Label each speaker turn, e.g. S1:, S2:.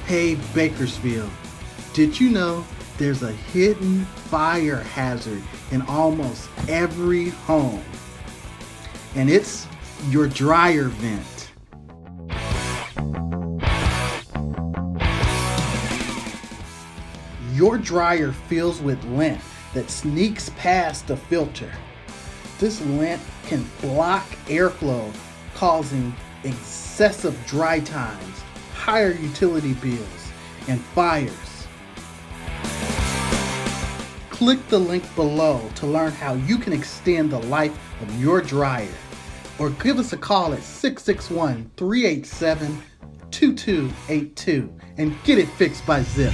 S1: Hey Bakersfield, did you know there's a hidden fire hazard in almost every home? And it's your dryer vent. Your dryer fills with lint that sneaks past the filter. This lint can block airflow, causing excessive dry times, higher utility bills, and fires. Click the link below to learn how you can extend the life of your dryer, or give us a call at 661-387-2282 and get it fixed by Zip.